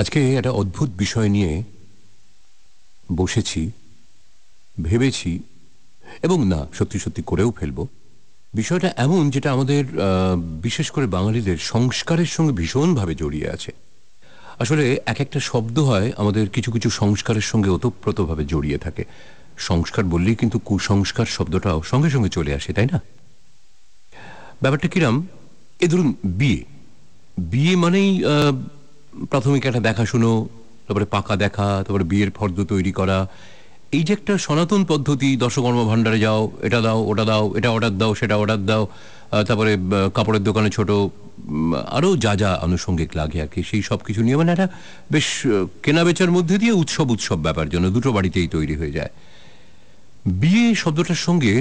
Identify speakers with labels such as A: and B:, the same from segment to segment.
A: আজকে একটা অদ্ভুত বিষয় নিয়ে বসেছি, ভেবেছি এবং না সত্যি সত্যি করেও ফেলবো। বিষয়টা এমন যেটা আমাদের বিশেষ করে বাঙালিদের সংস্কারের সঙ্গে ভীষণভাবে জড়িয়ে আছে। আসলে এক একটা শব্দ হয় আমাদের কিছু কিছু সংস্কারের সঙ্গে ওতপ্রোতভাবে জড়িয়ে থাকে। সংস্কার বললেই কিন্তু কুসংস্কার শব্দটাও সঙ্গে সঙ্গে চলে আসে, তাই না? ব্যাপারটা কিরাম, এ ধরুন বিয়ে। বিয়ে মানেই প্রাথমিক একটা দেখাশুনো, তারপরে পাকা দেখা, তারপরে বিয়ের ফর্দ তৈরি করা। এই যে একটা সনাতন পদ্ধতি, দশকর্ম ভাণ্ডারে যাও, এটা দাও ওটা দাও, এটা অর্ডার দাও সেটা অর্ডার দাও, তারপরে কাপড়ের দোকানে ছোট, আরও যা যা আনুষঙ্গিক লাগে আর কি, সেই সব কিছু নিয়ে মানে একটা বেশ কেনা বেচার মধ্যে দিয়ে উৎসব উৎসব ব্যাপার জন্য দুটো বাড়িতেই তৈরি হয়ে যায়। বিয়ে শব্দটার সঙ্গে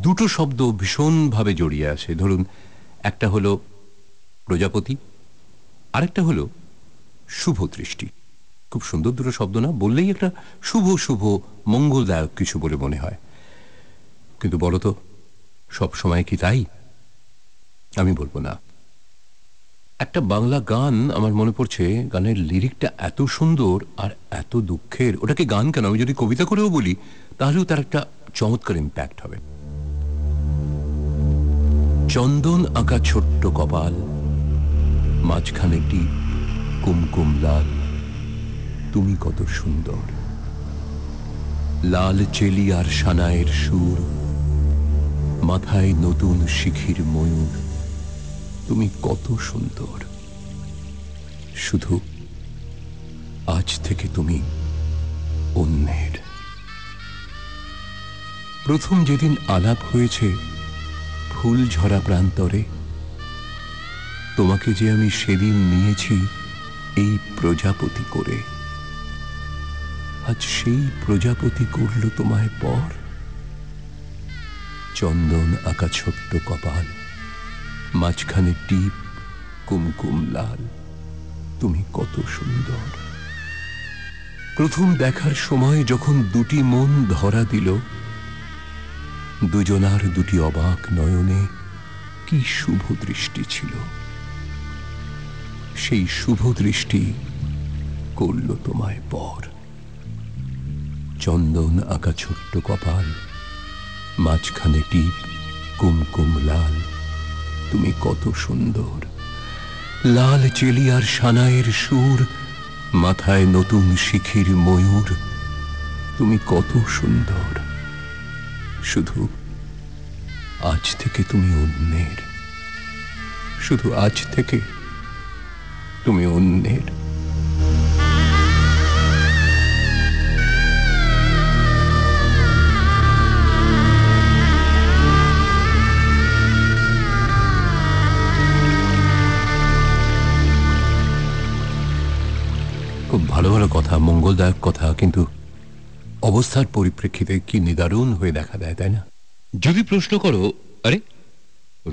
A: দুটো শব্দ ভীষণভাবে জড়িয়ে আছে। ধরুন, একটা হলো প্রজাপতি, আরেকটা হলো শুভ দৃষ্টি। খুব সুন্দর দুটো শব্দ না? বললেই একটা শুভ শুভ মঙ্গলদায়ক কিছু বলে মনে হয়। কিন্তু বলতো, সব সময় কি তাই? আমি বলবো না। একটা বাংলা গান আমার মনে পড়ছে, গানের লিরিকটা এত সুন্দর আর এত দুঃখের। ওটাকে গান কেন, আমি যদি কবিতা করেও বলি তাহলেও তার একটা চমৎকার ইম্প্যাক্ট হবে। চন্দন আঁকা ছোট্ট কপাল, মাঝখানে টিপ কুমকুম লাল, তুমি কত সুন্দর। লাল চেলি আর সানায়ের সুর, মাথায় নতুন শিখির ময়ূর, তুমি কত সুন্দর। শুধু আজ থেকে তুমি অন্যের। প্রথম যেদিন আলাপ হয়েছে ফুল ঝরা প্রান্তরে, তোমাকে যে আমি সেদিন নিয়েছি এই প্রজাপতি করে। আজ সেই প্রজাপতি করল তোমায় পর। চন্দন আঁকা ছোট্ট কপাল, মাঝখানে টিপ কুমকুম লাল, তুমি কত সুন্দর। প্রথম দেখার সময় যখন দুটি মন ধরা দিল, দুজনার দুটি অবাক নয়নে কি শুভ দৃষ্টি ছিল। সেই শুভ দৃষ্টি করল তোমায় পর। চন্দন আঁকা ছোট্ট কপাল, মাঝখানে টিপ কুমকুম লাল, তুমি কত সুন্দর। লাল চেলি আর সানায়ের সুর, মাথায় নতুন শিখির ময়ূর, তুমি কত সুন্দর। শুধু আজ থেকে তুমি অন্যের। শুধু আজ থেকে তুমি অন্যের। খুব ভালো ভালো কথা, মঙ্গলদায়ক কথা, কিন্তু অবস্থার পরিপ্রেক্ষিতে কি নিদারুণ হয়ে দেখা দেয়, তাই না?
B: যদি প্রশ্ন করো, আরে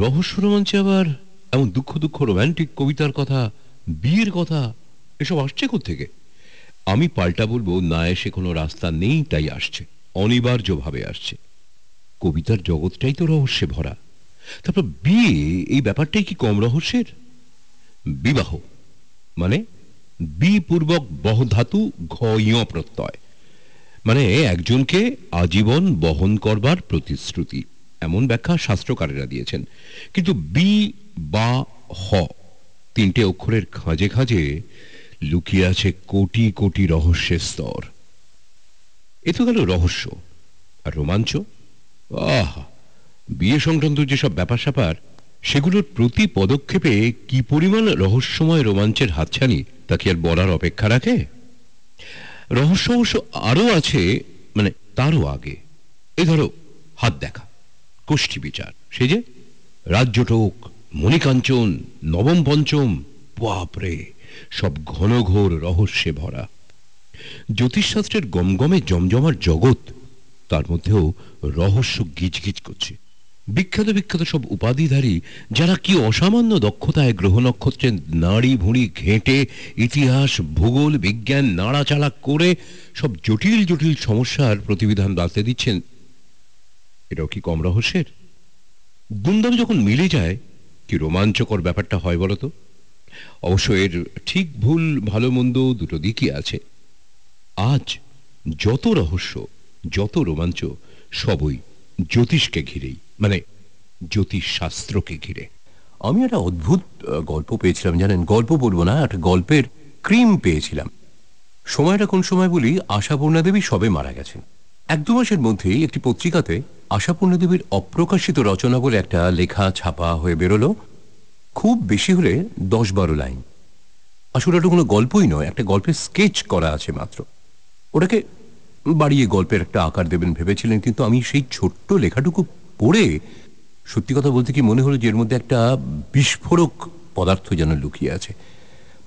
B: রহস্য রোমাঞ্চে আবার এমন দুঃখ দুঃখ রোম্যান্টিক কবিতার কথা, বিয়ের কথা এসব আসছে কোত্থেকে? আমি পাল্টা বলবো, না এসে কোনো রাস্তা নেই, তাই আসছে, অনিবার্যভাবে আসছে। কবিতার জগৎটাই তো রহস্যে ভরা। তারপর বিয়ে, এই ব্যাপারটাই কি কম রহস্যের? বিবাহ মানে বি পূর্বক বহ ধাতু ঘ ইয় প্রত্যয়, মানে একজনকে আজীবন বহন করবার প্রতিশ্রুতি, এমন ব্যাখ্যা শাস্ত্রকারেরা দিয়েছেন। কিন্তু বি বা হ তিনটে অক্ষরের খাঁজে খাঁজে লুকিয়ে আছে কোটি কোটি রহস্যের স্তর। এ তো গেল রহস্য। আর রোমাঞ্চ, আহা, বিয়ে সংক্রান্ত যেসব ব্যাপার স্যাপার, সেগুলোর প্রতি পদক্ষেপে কি পরিমাণ রহস্যময় রোমাঞ্চের হাতছানি, তা কি আর বলার অপেক্ষা রাখে? রহস্য অবশ্য আরো আছে, মানে তারও আগে। এ ধরো হাত দেখা, কোষ্ঠী বিচার, সে যে রাজ্যটোক, মণিকাঞ্চন, নবম পঞ্চম, বাপরে, সব ঘনঘোর রহস্যে ভরা। জ্যোতিষশাস্ত্রের গমগমে জমজমার জগৎ, তার মধ্যেও রহস্য গিজগিজ করছে। বিখ্যাত বিখ্যাত সব উপাধিধারী, যারা কি অসামান্য দক্ষতায় গ্রহ নক্ষত্রের নাড়ি ভুঁড়ি ঘেঁটে ইতিহাস ভূগোল বিজ্ঞান নাড়াচাড়া করে সব জটিল জটিল সমস্যার প্রতিবিধান বাঁচতে দিচ্ছেন, এটাও কি কম রহস্যের? দুমদাম যখন মিলে যায়, কি রোমাঞ্চকর ব্যাপারটা হয় বলতো। অবশ্য এর ঠিক ভুল ভালো মন্দ দুটো দিকই আছে। আজ যত রহস্য, যত রোমাঞ্চ, সবই জ্যোতিষকে ঘিরেই, মানে জ্যোতিষ শাস্ত্রকে ঘিরে।
A: আমি একটা অদ্ভুত গল্প পেয়েছিলাম জানেন, গল্প বলবো না, একটা গল্পের ক্রিম পেয়েছিলাম। সময়টা কোন সময় বলি, আশাপূর্ণা দেবী সবে মারা গেছেন। 1-2 মাসের মধ্যেই একটি পত্রিকাতে আশাপূর্ণা দেবীর অপ্রকাশিত রচনা বলে একটা লেখা ছাপা হয়ে বেরোলো। খুব বেশি হলে 10-12 লাইন। আসলে ওটা কোনো গল্পই নয়, একটা গল্পের স্কেচ করা আছে মাত্র। ওটাকে বাড়িয়ে গল্পের একটা আকার দেবেন ভেবেছিলেন, কিন্তু আমি সেই ছোট্ট লেখাটুকু পড়ে সত্যি কথা বলতে কি মনে হলো যে এর মধ্যে একটা বিস্ফোরক পদার্থ যেন লুকিয়ে আছে।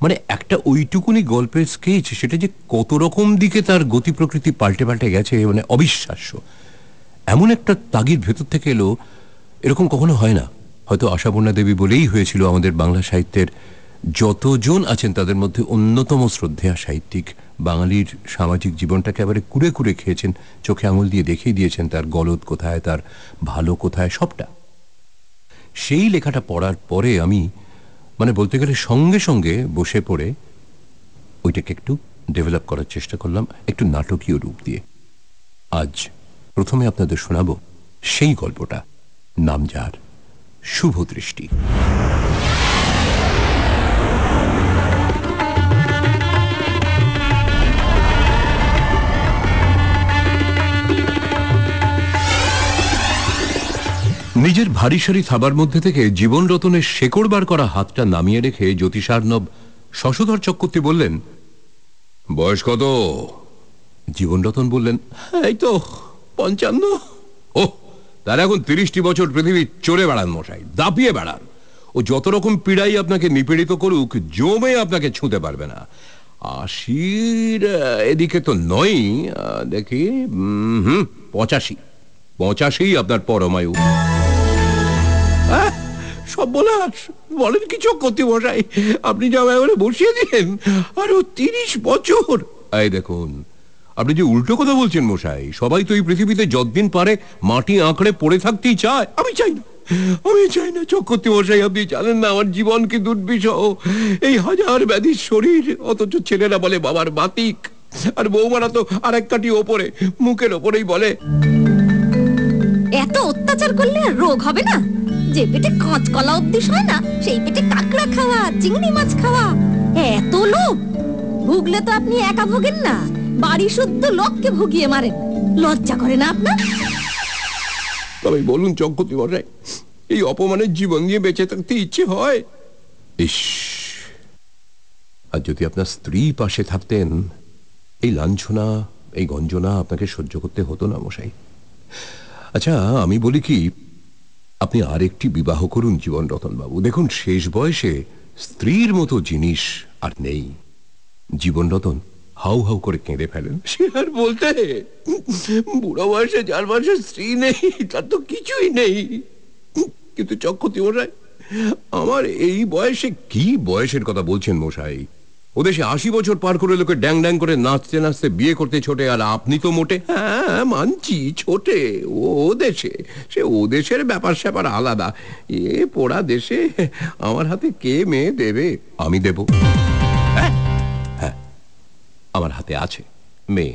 A: মানে একটা ওইটুকুনি গল্পের স্কেচ, সেটা যে কত রকম দিকে তার গতি প্রকৃতি পাল্টে পাল্টে গেছে, মানে অবিশ্বাস্য। এমন একটা তাগিদ ভেতর থেকে এলো, এরকম কখনো হয় না। হয়তো আশাপূর্ণা দেবী বলেই হয়েছিল আমাদের বাংলা সাহিত্যের যতজন আছেন তাদের মধ্যে অন্যতম শ্রদ্ধেয়া সাহিত্যিক। বাঙালির সামাজিক জীবনটাকে একেবারে কুড়ে কুড়ে খেয়েছেন, চোখে আঙুল দিয়ে দেখিয়ে দিয়েছেন তার গলদ কোথায়, তার ভালো কোথায়, সবটা। সেই লেখাটা পড়ার পরে আমি মানে বলতে গেলে সঙ্গে সঙ্গে বসে পড়ে ওইটাকে একটু ডেভেলপ করার চেষ্টা করলাম, একটু নাটকীয় রূপ দিয়ে। আজ প্রথমে আপনাদের শোনাবো সেই গল্পটা, নাম যার শুভ দৃষ্টি। নিজের ভারী সারি থাবার মধ্যে থেকে জীবন রতনের শেকড় বার করা হাতটা নামিয়ে রেখে জ্যোতিষার্ণব শশধর চক্রবর্তী বললেন, বয়স কত? জীবন রতন বললেন, এই তো 55। ও, তার এখন 30টি বছর পৃথিবী চড়ে বেড়ান মশাই, দাপিয়ে বেড়ান। ও যত রকম পীড়াই আপনাকে নিপীড়িত করুক, জমে আপনাকে ছুঁতে পারবে না। 80-র এদিকে তো নয়, দেখি 85 আপনার পরমায়ু। সব বলাস বলেন কি চক্রবর্তী মশাই, আপনি যা ব্যাপারে বসিয়ে দিলেন, আরো 30 বছর। এই দেখুন, আপনি যে উল্টো কথা বলছেন মশাই। সবাই তো এই পৃথিবীতে যতদিন পারে মাটি আঁকড়ে পড়ে থাকতেই চায়। আমি চাই না, আমি চাই না চক্রবর্তী মশাই। আপনি জানেন না আমার জীবন কি দুর্বিষহ। এই হাজার ব্যাধির শরীর, অথচ ছেলেরা বলে বাবার বাতিক, আর বৌমারা তো আর এক কাটি ওপরে, মুখের ওপরেই বলে।
C: এত অত্যাচার করলে আর রোগ হবে না? যে পেটে কাঁচকলা অব্দি হয় না, সেই পেটে কাঁকড়া খাওয়া, চিংড়ি মাছ খাওয়া, এত লোভ! ভুগলে তো আপনি একা ভোগেন না, বাড়ি শুদ্ধ লোককে ভুগিয়ে মারেন। লজ্জা করে না আপনার?
A: তবে বলুন চক্রবর্তী মশাই, এই অপমানের জীবন নিয়ে বেঁচে থাকতে ইচ্ছে হয়? ইস, আর যদি আপনার স্ত্রী পাশে থাকতেন, এই লাঞ্ছনা, এই গঞ্জনা আপনাকে সহ্য করতে হতো না মশাই। আচ্ছা, আমি বলি কি, আপনি আরেকটি বিবাহ করুন জীবন রতন বাবু। দেখুন, শেষ বয়সে স্ত্রীর মতো জিনিস আর নেই। জীবন রতন হাউ হাউ করে কেঁদে ফেলেন। সে আর বলতে, বুড়ো বয়সে যার বয়সে স্ত্রী নেই, তার তো কিছুই নেই। কিন্তু চক্রবর্তী মশাই, আমার এই বয়সে, কি বয়সের কথা বলছেন মশাই? ওদেশে 80 বছর পার করে লোকে ড্যাং ড্যাং করে নাচতে নাচতে বিয়ে করতে ছোটে, আর আপনি তো মোটে। হ্যাঁ মানছি ছোটে, ও দেশে, সে ও দেশের ব্যাপার স্যাপার আলাদা। এ পোড়া দেশে আমার হাতে কে মেয়ে দেবে? আমি দেব। হ্যাঁ, আমার হাতে আছে মেয়ে।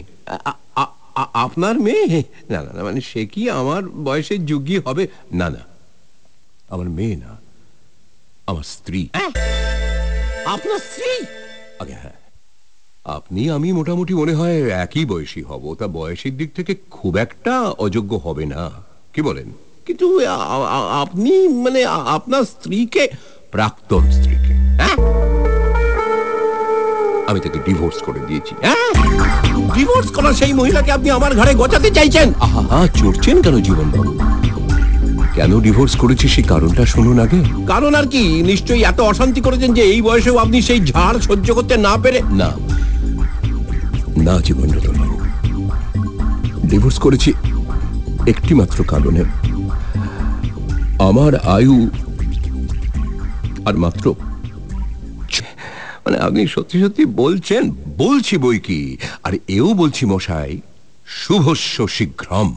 A: আপনার মেয়ে? না না, মানে সে কি আমার বয়সের যোগ্যী হবে? না না, আমার মেয়ে না, আমার স্ত্রী। আপনার স্ত্রী? আগে হ্যাঁ, আপনি আমি মোটামুটি মনে হয় একই বয়সী হব, তা বয়সের দিক থেকে খুব একটা অযোগ্য হবে না, কি বলেন? কিন্তু আপনি মানে আপনার স্ত্রীকে, প্রাক্তন স্ত্রীকে, হ্যাঁ, আমি তাকে ডিভোর্স করে দিয়েছি। ডিভোর্স করা সেই মহিলাকে আপনি আমার ঘরে গোছাতে চাইছেন? আহা, চড়ছেন কেন জীবন বাবু? কেন ডিভোর্স করেছি সেই কারণটা শুনুন আগে। কারণ আর কি? নিশ্চয়ই এত অশান্তি করেছেন যে এই বয়সেও আপনি সেই ঝাড় সহ্য করতে না পেরে। না না জীবন রতন বাবু, ডিভোর্স করেছি একটি মাত্র কারণে। আমার আয়ু আর মাত্র, মানে আপনি সত্যি সত্যি বলছেন? বলছি বই কি, আর এও বলছি মশাই, শুভস্য শীঘ্রম।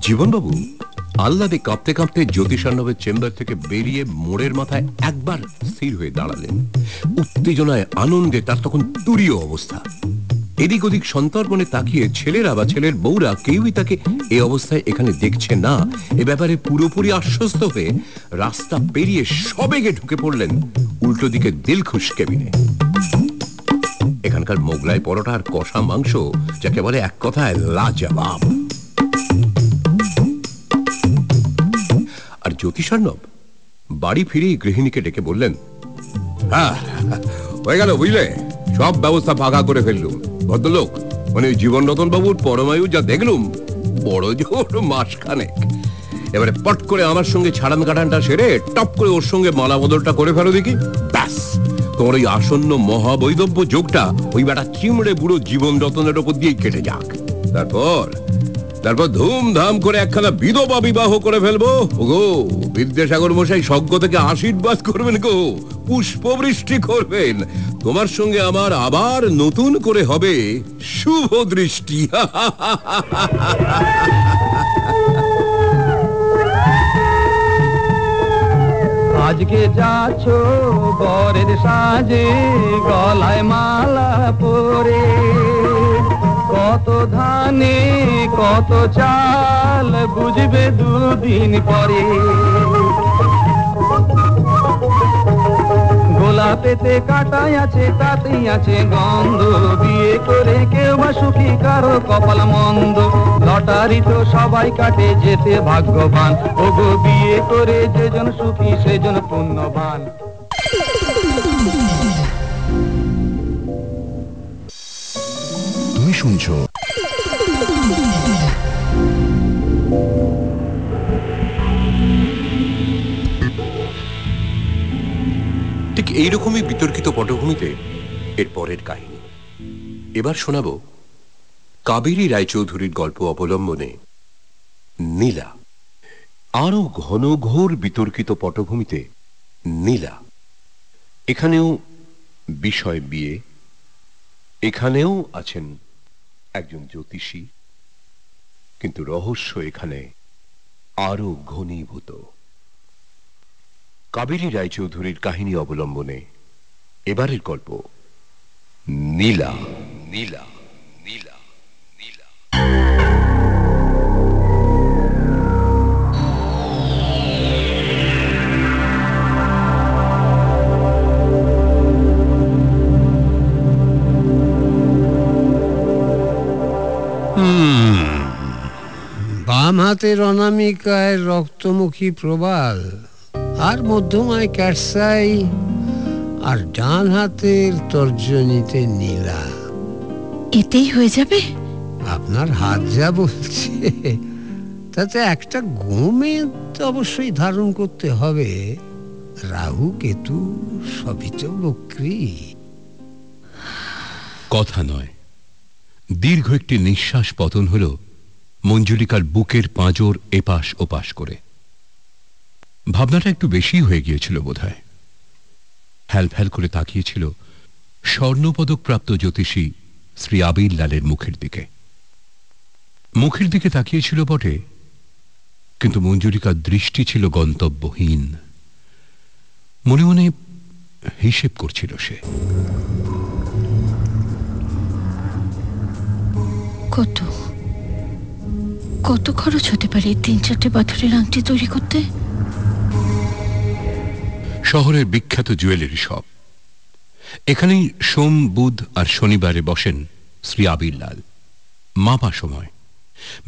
A: জীবনবাবু, আহ্লাদে কাঁপতে কাঁপতে জ্যোতিষার্ণবের চেম্বার থেকে বেরিয়ে মোড়ের মাথায় একবার স্থির হয়ে দাঁড়ালেন। উত্তেজনায় আনন্দে তার তখন তুরীয় অবস্থা। এদিক ওদিক সন্তর্পণে তাকিয়ে ছেলেরা বা ছেলের বউরা কেউই তাকে এই অবস্থায় এখানে দেখছে না এ ব্যাপারে পুরোপুরি আশ্বস্ত হয়ে রাস্তা পেরিয়ে সবেগে ঢুকে পড়লেন উল্টো দিকে দিলখুশ কেবিনে। এখানকার মোগলাই পরোটা আর কষা মাংস যাকে বলে এক কথায় লাজবাব। আর জ্যোতিষার্ণব বাড়ি ফিরেই গৃহিণীকে ডেকে বললেন, হ্যাঁ হয়ে গেল বুঝলে, সব ব্যবস্থা ফাঁকা করে ফেললুম। ভদ্রলোক মানে জীবন রতন বাবুর পরমায়ু যা দেখলুম, বড় জোর মাসখানেক। এবারে পট করে আমার সঙ্গে ছাড়ান কাটানটা সেরে টপ করে ওর সঙ্গে মালা বদলটা করে ফেলো দেখি, ব্যাস তোমার ওই আসন্ন মহাবৈদব্য যোগটা ওই বেটা চিমড়ে বুড়ো জীবন রতনের ওপর দিয়েই কেটে যাক। তারপর ধুমধাম করে একখানা বিধবা বিবাহ করে ফেলবো। ওগো বিদ্যাসাগর মশাই স্বর্গ থেকে আশীর্বাদ করবেন গো, পুষ্পবৃষ্টি করবেন। তোমার সঙ্গে আমার আবার নতুন করে হবে শুভ দৃষ্টি।
D: আজকে যাচ্ছ বরের সাজে, গলায় মালা পরে, কত ধানে কত চাল বুঝবে দুদিন পরে। গোলাপেতে কাটাই আছে তাতেই আছে গন্ধ, বিয়ে করে কেউ বা সুখী কারো কপাল মন্দ। লটারি তো সবাই কাটে যেতে ভাগ্যবান, ওগো বিয়ে করে যেজন সুখী সেজন পুণ্যবান।
E: তুমি শুনছো
A: ঠিক এইরকমই বিতর্কিত পটভূমিতে এর পরের কাহিনী। এবার শোনাব কাবেরী রায়চৌধুরীর গল্প অবলম্বনে নীলা। আরো ঘনঘোর বিতর্কিত পটভূমিতে নীলা। এখানেও বিষয় বিয়ে, এখানেও আছেন একজন জ্যোতিষী, কিন্তু রহস্য এখানে আরো ঘনীভূত। কাবেরী রায়চৌধুরীর কাহিনী অবলম্বনে এবারের গল্প নীলা। নীলা নীলা নীলা।
F: বাম হাতের অনামিকায় রক্তমুখী প্রবাল আর মধ্যমায় ক্যাটসাই, আর ডান হাতের তর্জনীতে নীলা।
C: এতেই হয়ে যাবে?
F: আপনার হাত যা বলছে তাতে একটা গোমেদ অবশ্যই ধারণ করতে হবে। রাহু কেতু সবই তো বক্রী।
A: কথা নয়, দীর্ঘ একটি নিঃশ্বাস পতন হল মঞ্জুলিকার বুকের পাঁজর এপাশ ওপাশ করে। ভাবনাটা একটু বেশি হয়ে গিয়েছিল বোধহয়। ফ্যাল ফ্যাল করে তাকিয়েছিল স্বর্ণপদক প্রাপ্ত জ্যোতিষী শ্রী আবির লালের মুখের দিকে। মুখের দিকে তাকিয়েছিল বটে, কিন্তু মঞ্জুলিকার দৃষ্টি ছিল গন্তব্যহীন। মনে মনে হিসেব করছিল সে।
C: কত কত খরচ হতে পারে 3-4টে পাথরের আংটি তৈরি করতে?
A: শহরের বিখ্যাত জুয়েলারি শপ। এখানেই সোম, বুধ আর শনিবারে বসেন শ্রী আবির লাল। মাপা সময়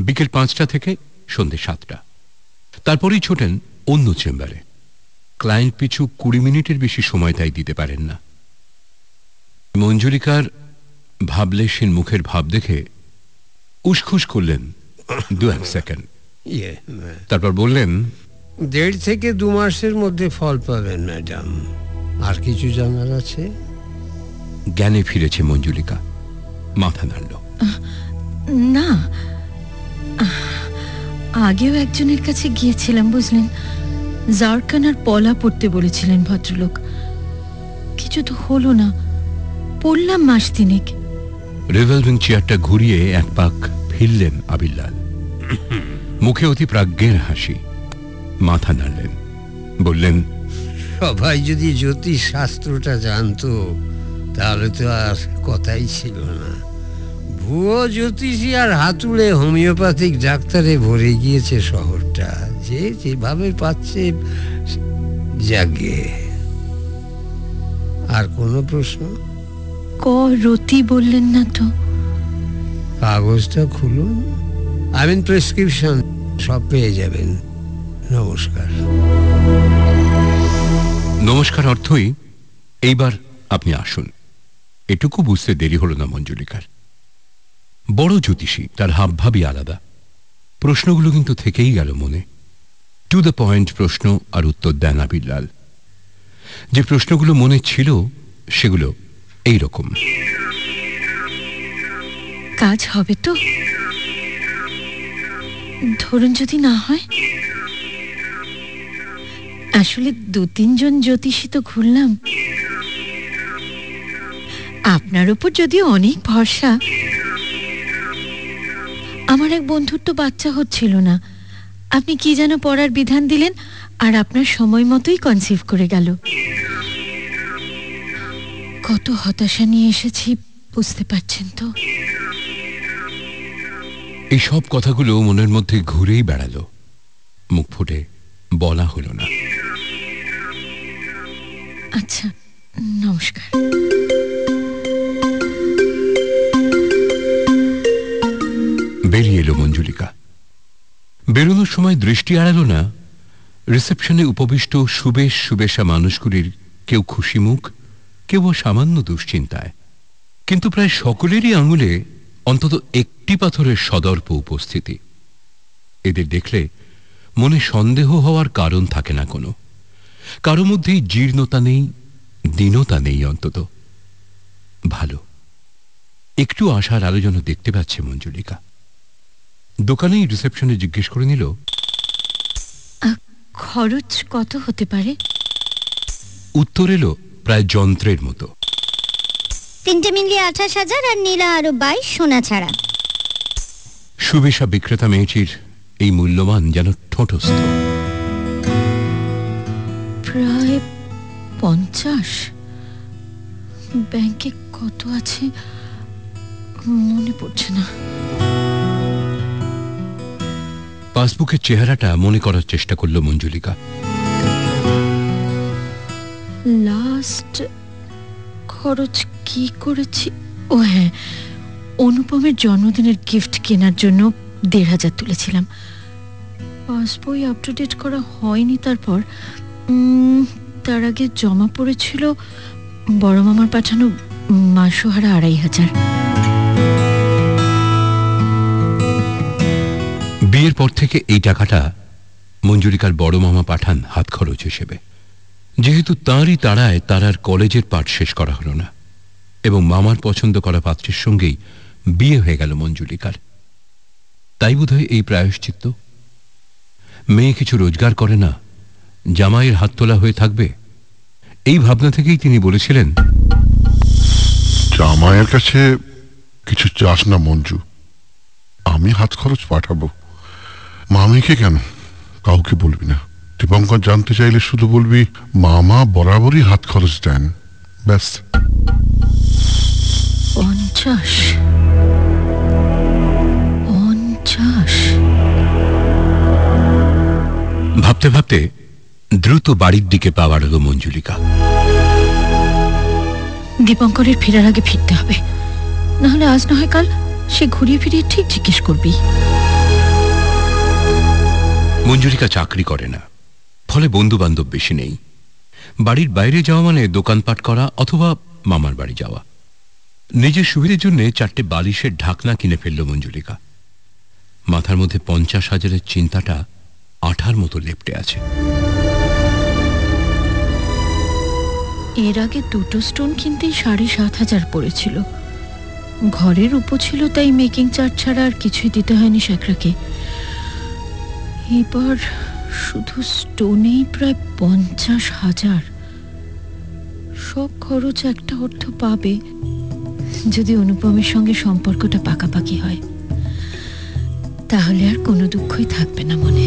A: বিকেল 5টা থেকে সন্ধ্যে 7টা। তারপরেই ছোটেন অন্য চেম্বারে। ক্লায়েন্ট পিছু 20 মিনিটের বেশি সময় তাই দিতে পারেন না। মঞ্জুলিকার ভাবলেশীন মুখের ভাব দেখে উসখুস করলেন 2-1 সেকেন্ড। তারপর বললেন,
F: 1.5 থেকে 2 মাসের মধ্যে ফল পাবেন ম্যাডাম। আর কিছু জানার আছে?
A: জ্ঞানে ফিরেছে মঞ্জুলিকা, মাথা নাড়ল।
C: না, আগেও একজনের কাছে গিয়েছিলাম বুঝলেন, জারকান আর পলা পড়তে বলেছিলেন ভদ্রলোক। কিছু তো হলো না, পড়লাম মাস 3।
A: রিভলভিং চেয়ারটা ঘুরিয়ে এক পাক ফিরলেন আবির লাল। মুখে অতি প্রাজ্ঞের হাসি, মাথা নাড়লেন, বললেন,
F: সবাই যদি জ্যোতিষ শাস্ত্রটা জানতো তাহলে তো আর কথাই ছিল না। ভুয়ো জ্যোতিষী আর হাতুড়ে হোমিওপ্যাথিক ডাক্তারে ভরে গিয়েছে শহরটা। যে যেভাবে পাচ্ছে জাগে। আর কোনো প্রশ্ন?
C: রতি বললেন না তো?
F: কাগজটা খুলুন, প্রেসক্রিপশন সব পেয়ে যাবেন। নমস্কার।
A: নমস্কার অর্থই এইবার আপনি আসুন। এটুকু বুঝতে দেরি হলো না মঞ্জুলিকার। বড় জ্যোতিষী, তার হাবভাবই আলাদা। প্রশ্নগুলো কিন্তু থেকেই গেল মনে। টু দ্য পয়েন্ট প্রশ্ন, আর উত্তর দেন আবিরলাল। যে প্রশ্নগুলো মনে ছিল সেগুলো এই রকম।
C: কাজ হবে তো? ধরুন যদি না হয়? আসলে 2-3 জন জ্যোতিষী তো ঘুরলাম। আপনার উপর যদিও অনেক ভরসা। আমার এক বন্ধুর তো বাচ্চা হচ্ছিল না, আপনি কি যেন পড়ার বিধান দিলেন, আর আপনার সময় মতোই কনসিভ করে গেল। কত হতাশা নিয়ে এসেছি বুঝতে পারছেন তো?
A: এই সব কথাগুলো মনের মধ্যে ঘুরেই বেড়ালো, মুখ ফুটে বলা হলো না।
C: আচ্ছা, নমস্কার।
A: বেরিয়ে এলো মঞ্জুলিকা। বেরোনোর সময় দৃষ্টি এড়ালো না রিসেপশনে উপবিষ্ট সুবেশ সুবেশা মানুষগুলির কেউ খুশি মুখ, কেউ সামান্য দুশ্চিন্তায়। কিন্তু প্রায় সকলেরই আঙুলে অন্তত একটি পাথরের সদর্প উপস্থিতি। এদের দেখলে মনে সন্দেহ হওয়ার কারণ থাকে না কোনো। কারো মধ্যেই জীর্ণতা নেই, দীনতা নেই। অন্তত ভালো, একটু আশার আলো যেন দেখতে পাচ্ছে মঞ্জুলিকা। দোকানেই রিসেপশনে জিজ্ঞেস করে নিল,
C: খরচ কত হতে পারে?
A: উত্তর এলো প্রায় যন্ত্রের মতো,
E: 3টে মিলিয়ে 28,000 আর নীলা আরো 22 সোনা ছাড়া।
A: সুবেশা বিক্রেতা মেয়েটির এই মূল্যমান যেন ঠোঁটস্থ।
C: প্রায় 50। ব্যাংকে কত আছে মনে পড়ছে না।
A: পাসবুকের চেহারাটা মনে করার চেষ্টা করল মঞ্জুলিকা।
C: লাস্ট খরচ কি করেছি? ও হ্যাঁ, অনুপমের জন্মদিনের গিফট কেনার জন্য 1,500 তুলেছিলাম। পাসবই আপ টু ডেট করা হয়নি। তারপর তার আগে জমা পড়েছিল বড় মামার পাঠানো মাসোহারা 2,500।
A: বিয়ের পর থেকে এই টাকাটা মঞ্জুলিকার বড় মামা পাঠান হাত খরচ হিসেবে। যেহেতু তাঁরই তাড়ায় তার আর কলেজের পাঠ শেষ করা হলো না, এবং মামার পছন্দ করা পাত্রের সঙ্গেই বিয়ে হয়ে গেল মঞ্জুলিকার। তাই বোধহয় এই প্রায়শ্চিত্ত। মেয়ে কিছু রোজগার করে না, জামাইয়ের হাত তোলা হয়ে থাকবে, এই ভাবনা থেকেই তিনি বলেছিলেন,
G: জামাইয়ের কাছে কিছু চাস না মঞ্জু, আমি হাত খরচ পাঠাবো। মামিকে কেন? কাউকে বলবি না। দীপঙ্কর জানতে চাইলে শুধু বলবি মামা বরাবরই হাত খরচ দেন, ব্যাস।
C: 50।
A: ভাবতে ভাবতে দ্রুত বাড়ির দিকে পা বাড়ালো মঞ্জুলিকা।
C: দীপঙ্করের ফেরার আগে ফিরতে হবে, নাহলে আজ না হয় কাল সে ঘুরিয়ে ফিরিয়ে ঠিক জিজ্ঞেস করবি।
A: মঞ্জুলিকা চাকরি করে না, ফলে বন্ধু বান্ধব বেশি নেই। বাড়ির বাইরে যাওয়া মানে দোকানপাট করা অথবা মামার বাড়ি যাওয়া। নিজের সুবিধের জন্য 4টে বালিশের ঢাকনা কিনে ফেলল মঞ্জুলিকা। মাথার মধ্যে 50,000-এর চিন্তাটা আঠার মতো লেপটে আছে।
C: এর আগে 2টো স্টোন কিনতেই 7,500 পড়েছিল। ঘরের উপর ছিল, তাই মেকিং চার্জ ছাড়া আর কিছুই দিতে হয়নি শেখরাকে। এবার শুধু স্টোনেই প্রায় 50,000। সব খরচ একটা অর্থ পাবে যদি অনুপমের সঙ্গে সম্পর্কটা পাকাপাকি হয়।
H: তাহলে আর কোনো দুঃখই থাকবে না মনে।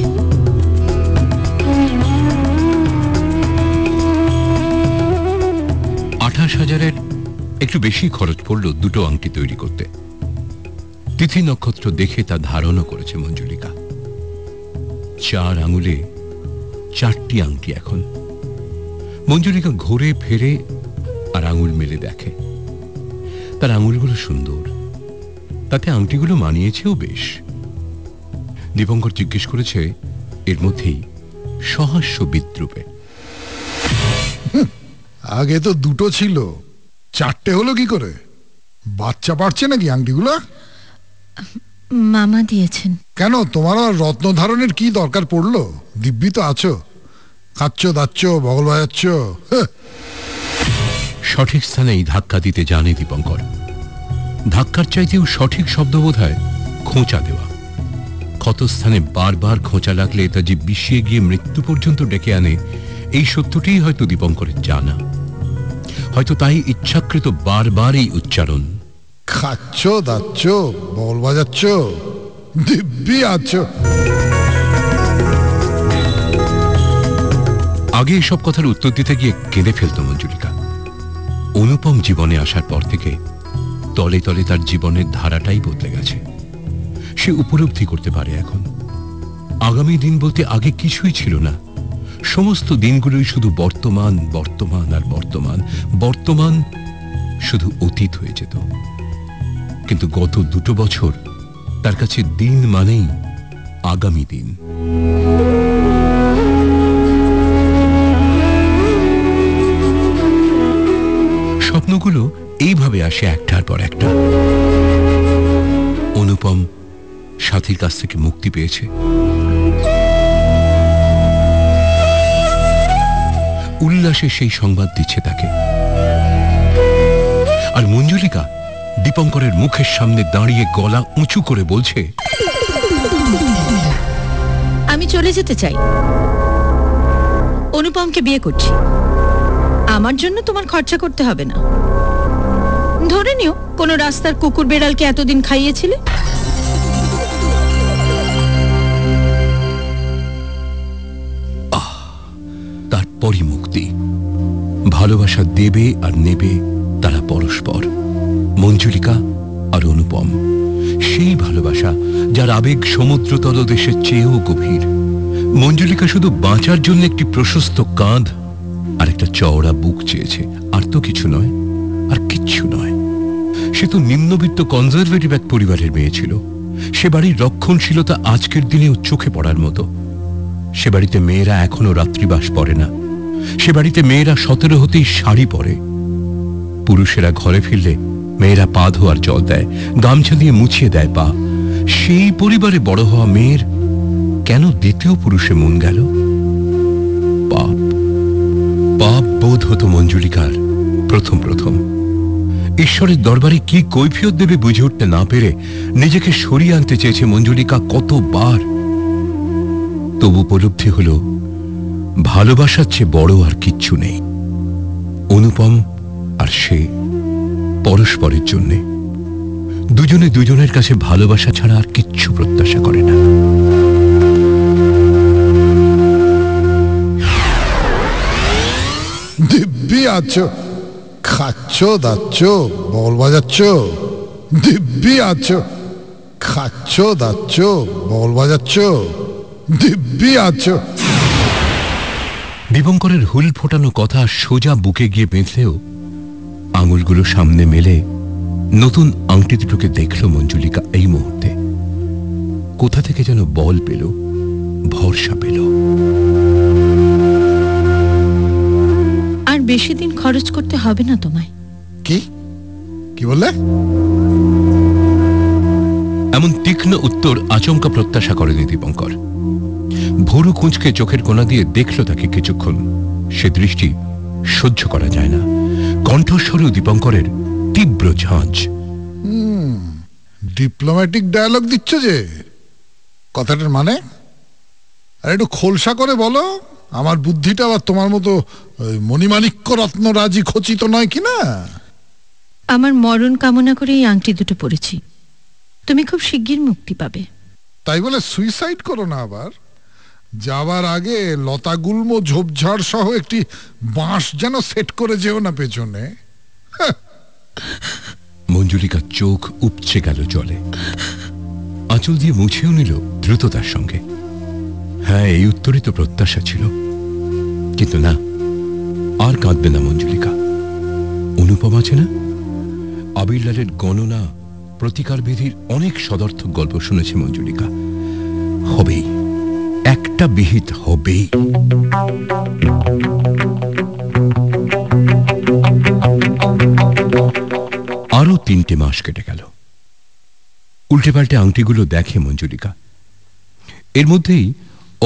A: 28,000-এর একটু বেশি খরচ পড়ল দুটো আংটি তৈরি করতে। তিথি নক্ষত্র দেখে তা ধারণা করেছে মঞ্জুলিকা। 4 আঙুলে 4টি আংটি এখন। মঞ্জুলিকা ঘুরে ফেরে আর আঙুল মেলে দেখে, তার আঙুলগুলো সুন্দর, তাতে আংটিগুলো মানিয়েছেও বেশ। দীপঙ্কর জিজ্ঞেস করেছে এর মধ্যেই সহাস্য বিদ্রুপে,
I: আগে তো দুটো ছিল, 4টে হলো কি করে? বাচ্চা পারছে নাকি আংটিগুলো?
H: মামা দিয়েছেন।
I: কেন, তোমার আর রত্ন ধারণের কি দরকার পড়লো? দিব্যি তো আছো, খাচ্ছ দাচ্ছ, বগল বাজাচ্ছ।
A: সঠিক স্থানেই ধাক্কা দিতে জানে দীপঙ্কর। ধাক্কার চাইতেও সঠিক শব্দ বোধহয় খোঁচা দেওয়া। ক্ষতস্থানে বারবার খোঁচা লাগলে তা যে বিষিয়ে গিয়ে মৃত্যু পর্যন্ত ডেকে আনে, এই সত্যটিই হয়তো দীপঙ্করের জানা। হয়তো তাই ইচ্ছাকৃত বারবার এই উচ্চারণ।
I: খাচ্ছ দাচ্ছ, বগল বাজাচ্ছ, দিব্যি আছো।
A: আগে এসব কথার উত্তর দিতে গিয়ে কেঁদে ফেলত মঞ্জুলিকা। অনুপম জীবনে আসার পর থেকে তলে তলে তার জীবনের ধারাটাই বদলে গেছে। সে উপলব্ধি করতে পারে এখন আগামী দিন বলতে আগে কিছুই ছিল না। সমস্ত দিনগুলোই শুধু বর্তমান, বর্তমান আর বর্তমান। বর্তমান শুধু অতীত হয়ে যেত। কিন্তু গত 2 বছর তার কাছে দিন মানেই আগামী দিন। স্বপ্নগুলো এইভাবে আসে একটার পর একটা। অনুপম সাথীর কাছ থেকে মুক্তি পেয়েছে, উল্লাসে সেই সংবাদ দিচ্ছে তাকে। আর মঞ্জুলিকা দীপঙ্করের মুখের সামনে দাঁড়িয়ে গলা উঁচু করে বলছে,
H: আমি চলে যেতে চাই, অনুপমকে বিয়ে করছি। আমার জন্য তোমার খরচা করতে হবে না। ধরে নিও কোন রাস্তার কুকুর বেড়ালকে এতদিন খাইয়েছিলে।
A: তারপরই মুক্তি। ভালোবাসা দেবে আর নেবে তারা পরস্পর, মঞ্জুলিকা আর অনুপম। সেই ভালোবাসা যার আবেগ সমুদ্র তলদেশের চেয়েও গভীর। মঞ্জুলিকা শুধু বাঁচার জন্য একটি প্রশস্ত কাঁধ আর একটা চওড়া বুক চেয়েছে, আর তো কিছু নয়, আর কিচ্ছু নয়। সে তো নিম্নবিত্ত কনজারভেটিভ এক পরিবারের মেয়ে ছিল। সে বাড়ির রক্ষণশীলতা আজকের দিনেও চোখে পড়ার মতো। সে বাড়িতে মেয়েরা এখনো রাত্রিবাস পরে না। সে বাড়িতে মেয়েরা 17 হতেই শাড়ি পরে। পুরুষেরা ঘরে ফিরলে মেয়েরা পা ধোয়ার জল দেয়, গামছা দিয়ে মুছিয়ে দেয় পা। সেই পরিবারে বড় হওয়া মেয়ের কেন দ্বিতীয় পুরুষে মন গেল? পাপ, পাপ বোধ হতো মঞ্জুলিকার প্রথম প্রথম। ঈশ্বরের দরবারে কি কৈফিয়ত দেবে বুঝে উঠতে না পেরে নিজেকে সরিয়ে আনতে চেয়েছে মঞ্জুলিকা কতবার। তবু উপলব্ধি হল ভালোবাসার চেয়ে বড় আর কিচ্ছু নেই। অনুপম আর সে পরস্পরের জন্যে, দুজনে দুজনের কাছে ভালোবাসা ছাড়া আর কিচ্ছু প্রত্যাশা করে না।
I: দিব্যি আছো, খাচ্ছ দাচ্ছ, বগল বাজাচ্ছ, দিব্যি আছো। খাচ্ছ দাচ্ছ, বগল বাজাচ্ছ, দিব্যি আছো।
A: দীপঙ্করের হুল ফোটানো কথা সোজা বুকে গিয়ে বেঁধলেও আঙুলগুলো সামনে মেলে নতুন আংটি দুটোকে দেখল মঞ্জুলিকা এই মুহূর্তে। কোথা থেকে যেন বল পেল, ভরসা পেল।
H: আর বেশি দিন খরচ করতে হবে না তোমায়।
I: কি কি বললে?
A: এমন তীক্ষ্ণ উত্তর আচমকা প্রত্যাশা করেনি দীপঙ্কর। ভুরু কুঁচকে চোখের কোণা দিয়ে দেখল তাকে কিছুক্ষণ। সে দৃষ্টি সহ্য করা যায় না। কণ্ঠস্বরেও দীপঙ্করের তীব্র ঝাঁঝ।
I: ডিপ্লোম্যাটিক ডায়ালগ দিচ্ছ যে, কথাটার মানে আর একটু খোলসা করে বলো। আমার বুদ্ধিটা আবার তোমার মতো মণিমাণিক্য রত্নরাজি খচিত নয় কি না?
H: আমার মরণ কামনা করে এই আংটি দুটো পরেছি। তুমি খুব শিগগির মুক্তি পাবে।
I: তাই বলে সুইসাইড করো না আবার। যাবার আগে লতাগুল্ম ঝোপঝাড় সহ একটি বাঁশ যেন সেট করে যেও না পেছনে।
A: মঞ্জুলিকার চোখ উপচে গেল জলে, আঁচল দিয়ে মুছেও নিল দ্রুততার সঙ্গে। হ্যাঁ, এই উত্তরই তো প্রত্যাশা ছিল, কিন্তু না, আর কাঁদবে না মঞ্জুলিকা। অনুপম আছে না, আবিরলালের গণনা প্রতিকার বিধির অনেক সদর্থক গল্প শুনেছে মঞ্জুলিকা। হবেই, একটা বিহিত হবেই। আরো 3টে মাস কেটে গেল। উল্টে পাল্টে আংটিগুলো দেখে মঞ্জুলিকা। এর মধ্যেই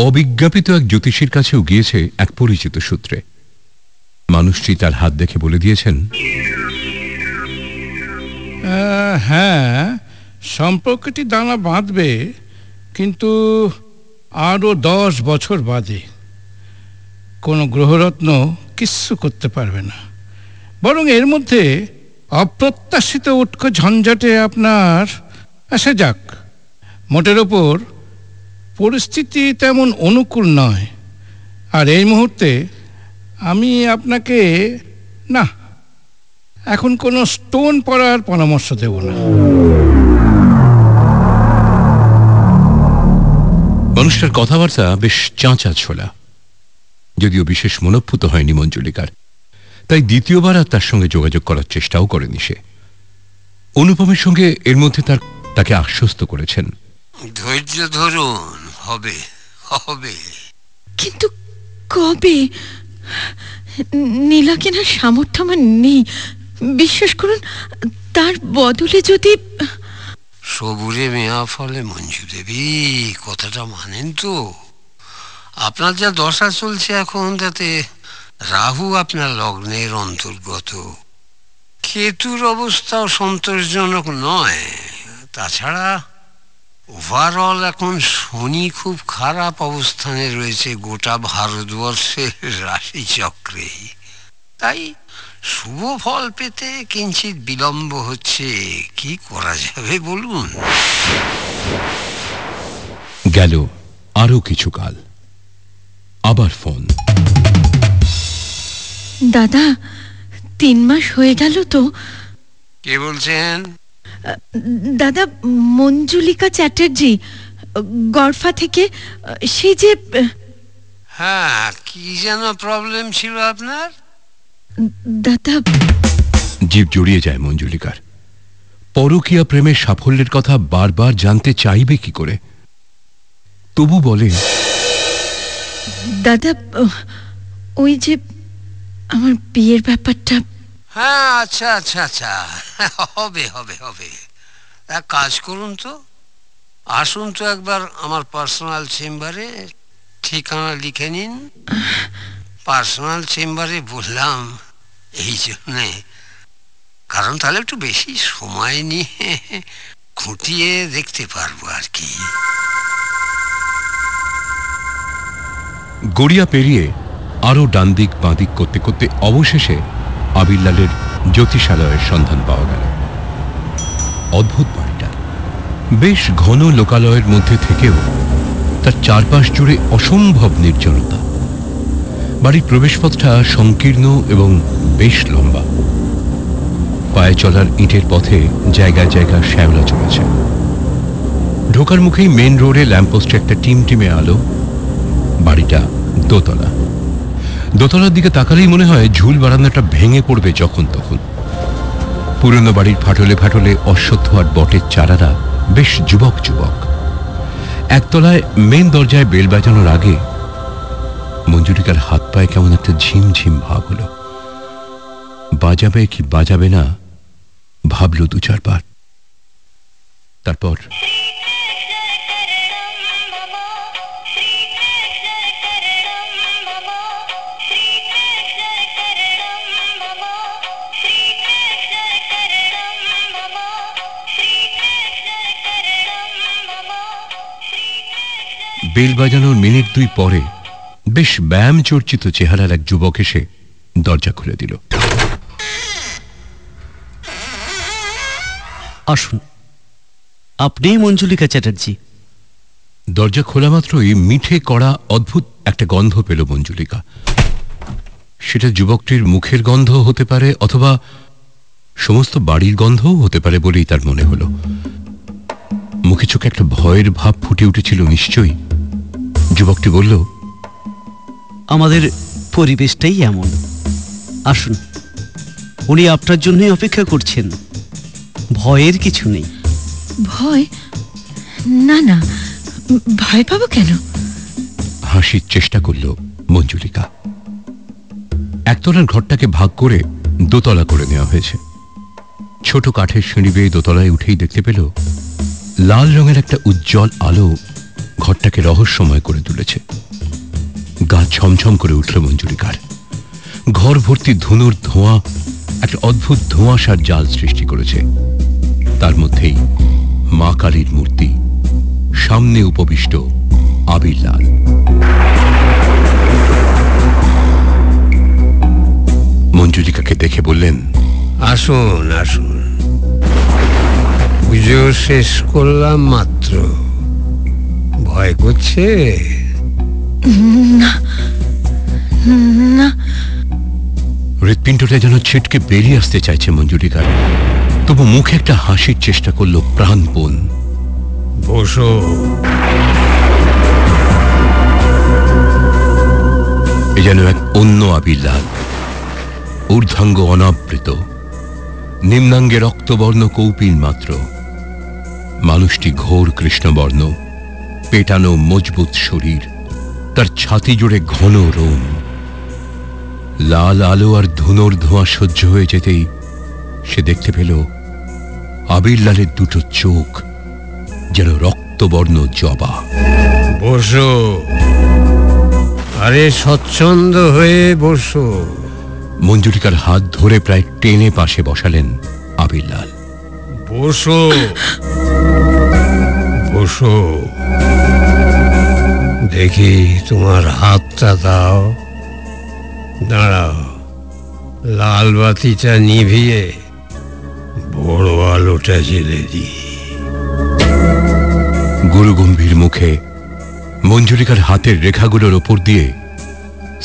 A: অবিজ্ঞাপিত এক জ্যোতিষীর কাছেও গিয়েছে এক পরিচিত সূত্রে। মানুষটি তার হাত দেখে বলে দিয়েছেন,
J: হ্যাঁ, সম্পর্কটি দানা বাঁধবে, কিন্তু আরো 10 বছর বাদে। কোনো গ্রহরত্ন কিচ্ছু করতে পারবে না, বরং এর মধ্যে অপ্রত্যাশিত উৎক ঝঞ্ঝাটে আপনার আসা যাক। মোটের ওপর পরিস্থিতি তেমন অনুকূল নয়, আর এই মুহূর্তে আমি আপনাকে না, এখন কোনো স্টোন পড়ার পরামর্শ দেব না।
A: মানুষটার কথাবার্তা বেশ চাঁচা ছোলা, যদিও বিশেষ মনোপ্রুত হয়নি মঞ্জুলিকার। তাই দ্বিতীয়বার আর তার সঙ্গে যোগাযোগ করার চেষ্টাও করেনি সে। অনুপমের সঙ্গে এর মধ্যে তাকে আশ্বস্ত করেছেন,
F: ধৈর্য ধরুন, হবে হবে।
H: কিন্তু কবে? নীলা কেনার সামর্থ্য আমার নেই, বিশ্বাস করুন। তার বদলে যদি
F: সবুরে মেয়া ফলে মঞ্জু দেবী, কথাটা মানেন তো? আপনার যা দশা চলছে এখন, তাতে রাহু আপনার লগ্নের অন্তর্গত, কেতুর অবস্থাও সন্তোষজনক নয়। তাছাড়া ওভারঅল এখন শনি খুব খারাপ অবস্থানে রয়েছে গোটা ভারতবর্ষের রাশি চক্রে। তাই শুভ ফল পেতে কিঞ্চিত বিলম্ব হচ্ছে। কি করা যাবে বলুন?
A: গেল আরো কিছু কাল। আবার ফোন।
H: দাদা, 3 মাস হয়ে গেল তো।
F: কে বলছেন?
H: দাদা, মঞ্জুলিকা চ্যাটার্জি, গড়ফা থেকে। সে যে
F: হ্যাঁ, কি যেন প্রবলেম ছিল আপনার?
H: দাদা,
A: জীব জড়িয়ে যায় মঞ্জুলিকার। পরকীয়া প্রেমের সাফল্যের কথা বারবার জানতে চাইবে কি করে? তবু বলে,
H: দাদা, ওই যে আমার বিয়ের ব্যাপারটা।
F: হ্যাঁ, আচ্ছা আচ্ছা আচ্ছা, হবে হবে হবে। এক কাজ করুন তো, আসুন তো একবার আমার পার্সোনাল চেম্বারে, ঠিকানা লিখে নিন। পার্সোনাল চেম্বারে বললাম এই জন্যে, কারণ তাহলে একটু বেশি সময় নিয়ে খুঁটিয়ে দেখতে পারবো আর কি।
A: গড়িয়া পেরিয়ে আরো ডান দিক বাঁ দিক করতে করতে অবশেষে আবিরলালের জ্যোতিষালয়ের সন্ধান পাওয়া গেল। অদ্ভুত বাড়িটা, বেশ ঘন লোকালয়ের মধ্যে থেকেও তার চারপাশ জুড়ে অসম্ভব নির্জনতা। বাড়ির প্রবেশপথটা সংকীর্ণ এবং বেশ লম্বা। পায়ে চলার ইটের পথে জায়গায় জায়গায় শ্যাওলা চলেছে। ঢোকার মুখেই মেন রোডে ল্যাম্পপোস্টে একটা টিমটিমে আলো। বাড়িটা দোতলা। দোতলার দিকে তাকালেই মনে হয় ঝুল বারান্দাটা ভেঙে পড়বে যখন তখন। পুরনো বাড়ির ফাটলে ফাটলে অশ্বত্থ আর বটের চারারা বেশ যুবক যুবক। একতলায় মেন দরজায় বেল বাজানোর আগে মঞ্জুরিকার হাত পায়ে কেমন একটা ঝিমঝিম ভাব হলো। বাজাবে কি বাজাবে না ভাবল 2-4 বার। তারপর বেল বাজানোর মিনিট 2 পরে বেশ ব্যায়াম চর্চিত চেহারার এক যুবক এসে দরজা খুলে দিল।
K: আসুন, আপনি মঞ্জুলিকা চ্যাটার্জি?
A: দরজা খোলা মাত্রই মিঠে কড়া অদ্ভুত একটা গন্ধ পেল মঞ্জুলিকা। সেটা যুবকটির মুখের গন্ধ হতে পারে, অথবা সমস্ত বাড়ির গন্ধও হতে পারে বলেই তার মনে হলো। মুখে চোখে একটা ভয়ের ভাব ফুটে উঠেছিল নিশ্চয়ই। যুবকটি বলল,
K: আমাদের পরিবেশটাই এমন। আসুন, উনি আপনার জন্যই অপেক্ষা করছেন। ভয়ের কিছু নেই।
H: ভয়? না না, ভয় পাবো কেন?
A: হাসির চেষ্টা করল মঞ্জুলিকা। একতলার ঘরটাকে ভাগ করে দোতলা করে নেওয়া হয়েছে। ছোট কাঠের সিঁড়ি বেয়ে দোতলায় উঠেই দেখতে পেল লাল রঙের একটা উজ্জ্বল আলো ঘরটাকে রহস্যময় করে তুলেছে। গা ছমছম করে উঠল মঞ্জুলিকার। ঘর ভর্তি ধুনোর ধোঁয়া একটা অদ্ভুত ধোঁয়াশার জাল সৃষ্টি করেছে। তার মধ্যেই মা কালীর মূর্তি, সামনে উপবিষ্ট আবির লাল। মঞ্জুলিকাকে দেখে বললেন,
F: আসুন আসুন, পুজো শেষ করলাম মাত্র। ভয় করছে?
H: না না।
A: হৃৎপিণ্ডটা যেন ছিটকে বেরিয়ে আসতে চাইছে মঞ্জুলিকার, তবু মুখে একটা হাসির চেষ্টা করল প্রাণপণ।
F: বসো।
A: এ যেন এক অন্য আবির লাল, ঊর্ধ্বাঙ্গ অনাবৃত, নিম্নাঙ্গে রক্তবর্ণ কৌপিন মাত্র। মানুষটি ঘোর কৃষ্ণবর্ণ, পেটানো মজবুত শরীর, তার ছাতি জুড়ে ঘন রোম। লাল আলো আর ধুনোর ধোঁয়া সহ্য হয়ে যেতেই সে দেখতে পেল আবির লালের দুটো চোখ যেন রক্তবর্ণ জবা।
F: বসো, আরে স্বচ্ছন্দ হয়ে বসো।
A: মঞ্জুলিকার হাত ধরে প্রায় টেনে পাশে বসালেন আবির লাল।
F: বসো বসো, দেখি তোমার হাতটা দাও। দাঁড়াও, লাল বাতিটা নিভিয়ে বড় আলোটা জ্বেলে দিই।
A: গুরুগম্ভীর মুখে মঞ্জুলিকার হাতের রেখাগুলোর ওপর দিয়ে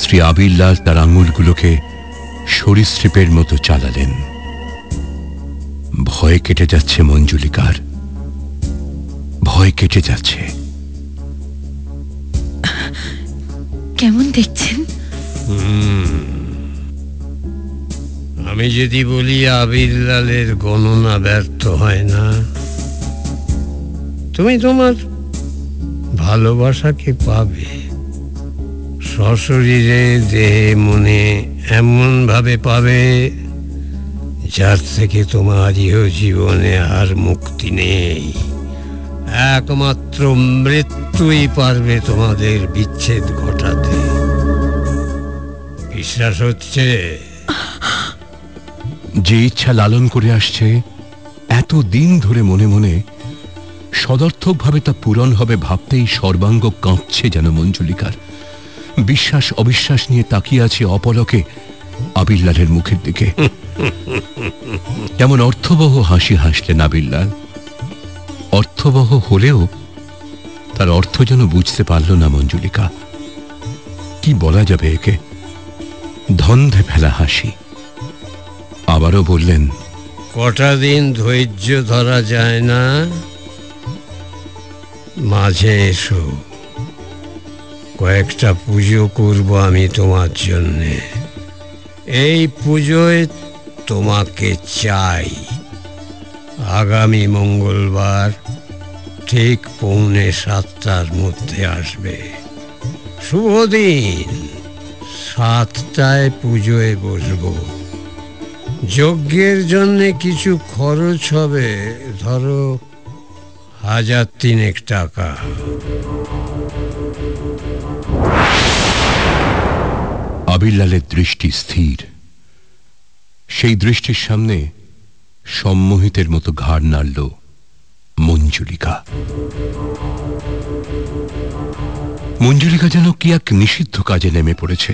A: শ্রী আবির লাল তার আঙুলগুলোকে সরীসৃপের মতো চালালেন। ভয় কেটে যাচ্ছে মঞ্জুলিকার, ভয় কেটে যাচ্ছে।
H: কেমন দেখছেন?
F: আমি যদি বলি আবির লালের গণনা ব্যর্থ হয় না, তুমি তোমার ভালোবাসাকে পাবে সশরীরে, দেহে মনে, এমন ভাবে পাবে যার থেকে তোমার জীবনে আর মুক্তি নেই। একমাত্র মৃত্যুই পারবে তোমাদের বিচ্ছেদ ঘটাতে। বিশ্বাস হচ্ছে?
A: যে ইচ্ছা লালন করে আসছে এত দিন ধরে মনে মনে, সদর্থকভাবে তা পূরণ হবে ভাবতেই সর্বাঙ্গ কাঁপছে যেন মঞ্জুলিকার। বিশ্বাস অবিশ্বাস নিয়ে তাকিয়ে আছে অপলকে আবির লালের মুখের দিকে। কেমন অর্থবহ হাসি হাসলেন আবির লাল। অর্থবহ হলেও তার অর্থ যেন বুঝতে পারল না মঞ্জুলিকা। কি বলা যাবে একে? ধন্ধে ফেলা হাসি। আবারও বললেন,
F: কটা দিন ধৈর্য ধরা যায় না? মাঝে এসো, কয়েকটা পুজো করব আমি তোমার জন্যে। এই পুজোয় তোমাকে চাই। আগামী মঙ্গলবার ঠিক 6:45 মধ্যে আসবে। শুভ দিন। 7টায় পুজোয় বসবো। যজ্ঞের জন্য কিছু খরচ হবে, ধরো 1,003 টাকা।
A: আবির লালের দৃষ্টি স্থির। সেই দৃষ্টির সামনে সম্মোহিতের মতো ঘাড় নাড়ল মঞ্জুলিকা। মঞ্জুলিকা যেন কি এক নিষিদ্ধ কাজে নেমে পড়েছে।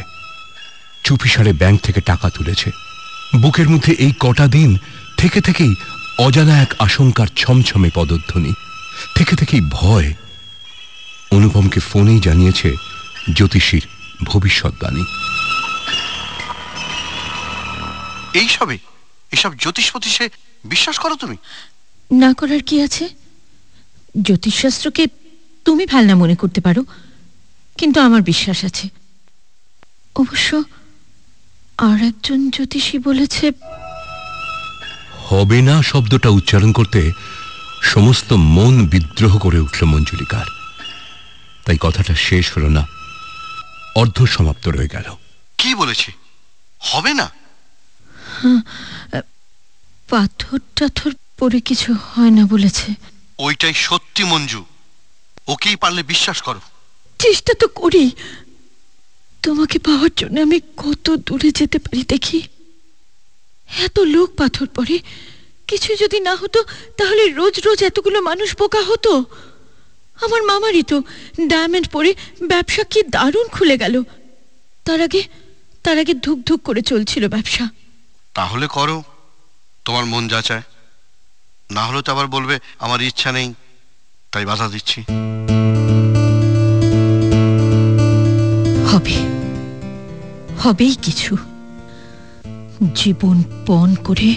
A: চুপিসারে ব্যাংক থেকে টাকা তুলেছে। বুকের মধ্যে এই কটা দিন থেকে থেকেই অজানা এক আশঙ্কার ছমছমে পদধ্বনি, থেকে থেকেই ভয়। অনুপমকে ফোনেই জানিয়েছে জ্যোতিষীর ভবিষ্যৎবাণী।
L: এসব জ্যোতিষ পতিষে বিশ্বাস করো তুমি?
H: না করার কি আছে? জ্যোতিষশাস্ত্রকে তুমি ভাল না মনে করতে পারো, কিন্তু আমার বিশ্বাস আছে। অবশ্য আর একজন জ্যোতিষী বলেছে।
A: হবে না শব্দটা উচ্চারণ করতে সমস্ত মন বিদ্রোহ করে উঠল মঞ্জুলিকার। তাই কথাটা শেষ হলো না, অর্ধ সমাপ্ত রয়ে গেল।
L: কি বলেছে? হবে না?
H: পাথর টাথর পরে কিছু হয় না বলেছে।
L: ওইটাই সত্যি মঞ্জু, ওকেই পারলে বিশ্বাস করো।
H: চেষ্টা তো করি। তোমাকে পাওয়ার জন্য আমি কত দূরে যেতে পারি দেখি। এত লোক পাথর পরে, কিছু যদি না হতো তাহলে রোজ রোজ এতগুলো মানুষ বোকা হতো। আমার মামারই তো ডায়মন্ড পরে ব্যবসা কি দারুণ খুলে গেল। তার আগে ধুক ধুক করে চলছিল ব্যবসা।
L: তাহলে করো, তোমার মন যা চায়। না হলে তো আবার বলবে আমার ইচ্ছা নেই, তাই বাধা দিচ্ছি।
H: হবেই কিছু। জীবন পণ করে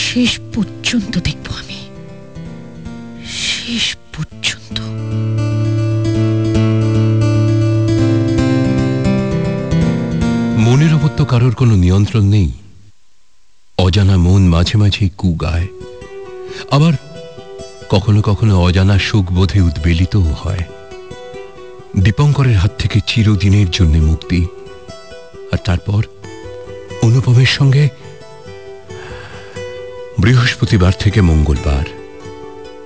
H: শেষ পর্যন্ত দেখব আমি, শেষ পর্যন্ত।
A: মনের ওপর তো কারোর কোনো নিয়ন্ত্রণ নেই। অজানা মন মাঝে মাঝেই কু গায়, আবার কখনো কখনো অজানা সুখ বোধে উদ্বেলিতও হয়। দীপঙ্করের হাত থেকে চিরদিনের জন্য মুক্তি, আর তারপর অনুপমের সঙ্গে বৃহস্পতিবার থেকে মঙ্গলবার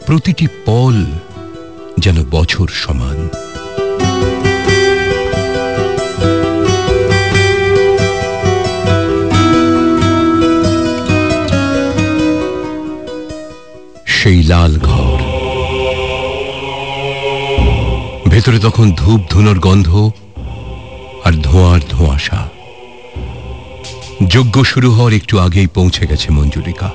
A: প্রতিটি পল যেন বছর সমান। সেই লাল ঘর, ভেতরে তখন ধূপ ধুনোর গন্ধ আর ধোঁয়ার ধোঁয়াশা। যজ্ঞ শুরু হওয়ার একটু আগেই পৌঁছে গেছে মঞ্জুলিকা।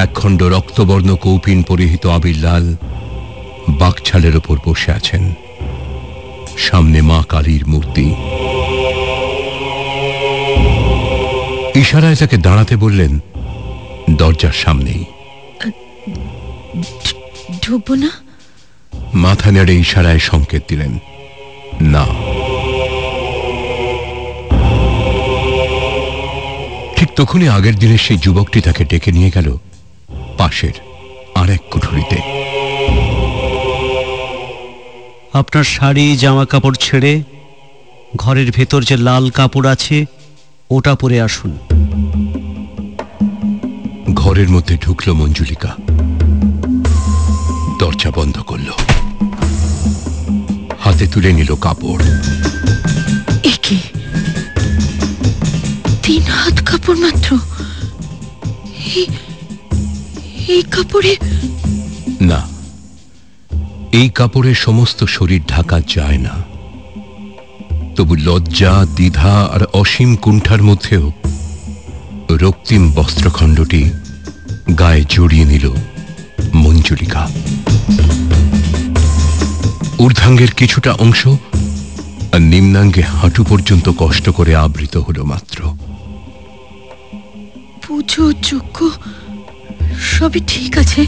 A: একখণ্ড রক্তবর্ণ কৌপিন পরিহিত আবিরলাল বাকছালের ওপর বসে আছেন, সামনে মা কালীর মূর্তি। ইশারায় তাকে দাঁড়াতে বললেন দরজার সামনেই।
H: ঢুকবো না?
A: মাথা নেড়ে ইশারায় সংকেত দিলেন না। ঠিক তখনই আগের দিনের সেই যুবকটি তাকে ডেকে নিয়ে গেল পাশের আরেক কুঠুরিতে।
K: আপনার শাড়ি জামা কাপড় ছেড়ে ঘরের ভেতর যে লাল কাপড় আছে ওটা পরে আসুন।
A: ঘরের মধ্যে ঢুকল মঞ্জুলিকা, দরজা বন্ধ করল, হাতে তুলে নিল কাপড়।
H: একে 3 হাত কাপড় মাত্র, এই কাপড়ে?
A: না, এই কাপড়ে সমস্ত শরীর ঢাকা যায় না। তবু লজ্জা, দ্বিধা আর অসীম কুণ্ঠার মধ্যেও রক্তিম বস্ত্রখণ্ডটি গায়ে জড়িয়ে নিল মঞ্জুলিকা। ঊর্ধ্বাঙ্গের কিছুটা অংশ আর নিম্নাঙ্গে হাঁটু পর্যন্ত কষ্ট করে আবৃত হলো মাত্র।
H: পুজো যোগ্য সবই ঠিক আছে,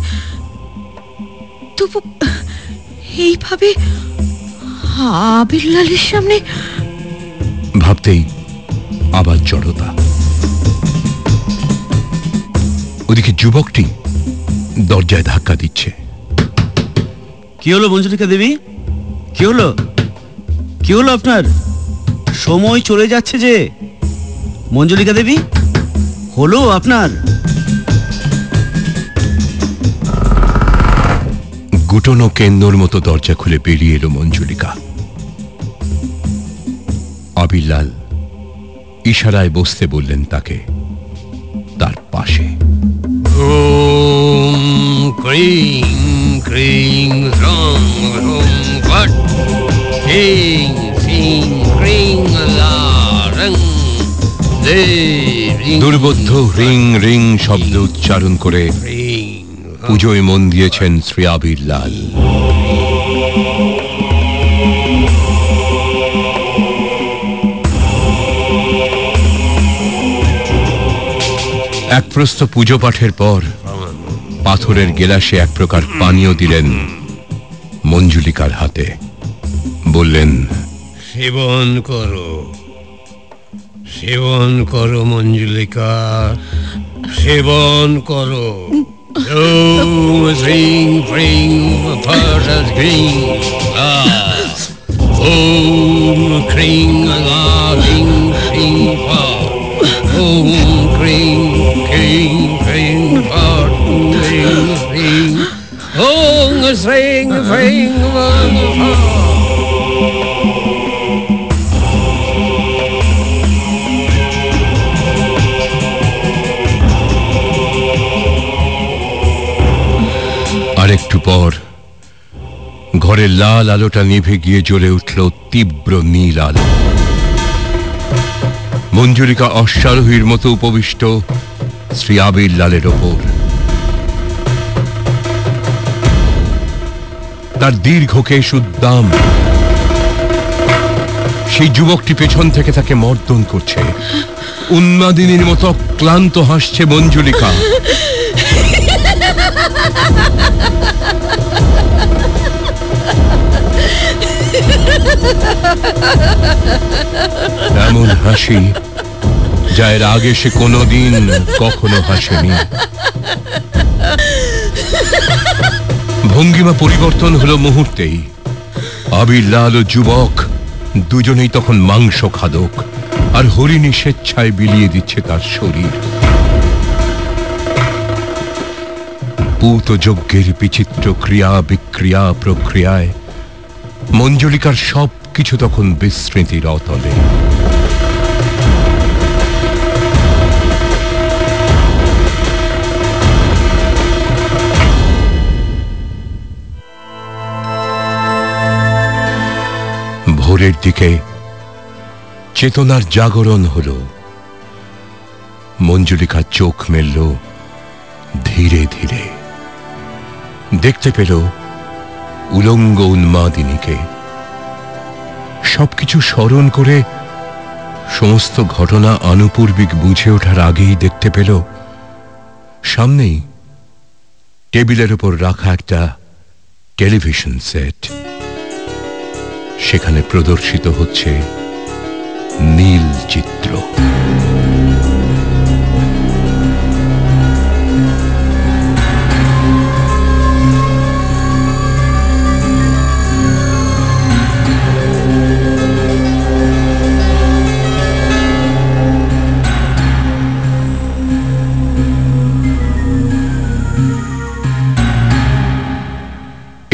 H: তবু এইভাবে আবিরলালের সামনে
A: ভাবতেই আবার জড়তা। ওদিকে যুবকটি দরজায় ধাক্কা দিচ্ছে।
K: কি হলো মঞ্জুলিকা দেবী? কি হলো? কি হলো আপনার? সময় চলে যাচ্ছে যে। মঞ্জুলিকা দেবী, হলো আপনার?
A: গুটনো কেন্দ্রর মতো দরজা খুলে বেরিয়ে এলো মঞ্জুলিকা। আবিরলাল ইশারায় বসতে বললেন তাকে তার পাশে।
F: ওম ক্রিং ক্রিং রং রং ফট কিং সিং ক্রিং লা রং দেব।
A: দুর্বোধ্য রিং রিং শব্দ উচ্চারণ করে পুজোয় মন দিয়েছেন শ্রী আবিরলাল। এক প্রস্থ পুজো পাঠের পর পাথরের গেলাসে এক প্রকার পানীয় দিলেন মঞ্জুলিকার হাতে, বললেন,
F: সেবন করো, সেবন করো মঞ্জুলিকা, সেবন করো। ওম শ্রীং ফ্রিং ফটস গ্রিং ওম ক্রিং লিং শ্রীং ফা ওম ক্রিং ক্রিং ক্রিং ফট লিং শ্রীং ওম শ্রীং ফ্রিং ফা।
A: আরেকটু পর ঘরের লাল আলোটা নিভে গিয়ে জ্বলে উঠল তীব্র নীল আলো। মঞ্জুলিকা অশ্বারোহীর মতো উপবিষ্ট শ্রী আবির লালের ওপর। তার দীর্ঘ কেশ উদ্দাম। সেই যুবকটি পেছন থেকে তাকে মর্দন করছে। উন্মাদিনীর মতো ক্লান্ত হাসছে মঞ্জুলিকা। এমন হাসি যা এর আগে সে কোনোদিন কখনো হাসেনি। ভঙ্গিমা পরিবর্তন হলো মুহূর্তেই। আবির লাল ও যুবক দুজনেই তখন মাংস খাদক, আর হরিণী স্বেচ্ছায় বিলিয়ে দিচ্ছে তার শরীর। পূত যজ্ঞের বিচিত্র ক্রিয়া বিক্রিয়া প্রক্রিয়ায় মঞ্জুলিকার সব কিছু তখন বিস্মৃতির অতলে। ভোরের দিকে চেতনার জাগরণ হল। মঞ্জুলিকা চোখ মেলল ধীরে ধীরে। দেখতে পেল উলঙ্গ উন্মাদিনীকে। সবকিছু স্মরণ করে সমস্ত ঘটনা আনুপূর্বিক বুঝে ওঠার আগেই দেখতে পেল সামনেই টেবিলের উপর রাখা একটা টেলিভিশন সেট। সেখানে প্রদর্শিত হচ্ছে নীল চিত্র।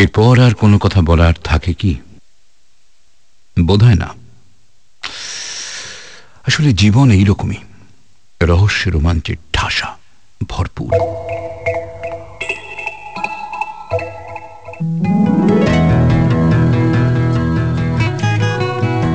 M: এরপর আর কোনো কথা বলার থাকে কি? বোধহয় না। আসলে জীবন এইরকমই, রহস্য রোমাঞ্চের ঠাসা ভরপুর।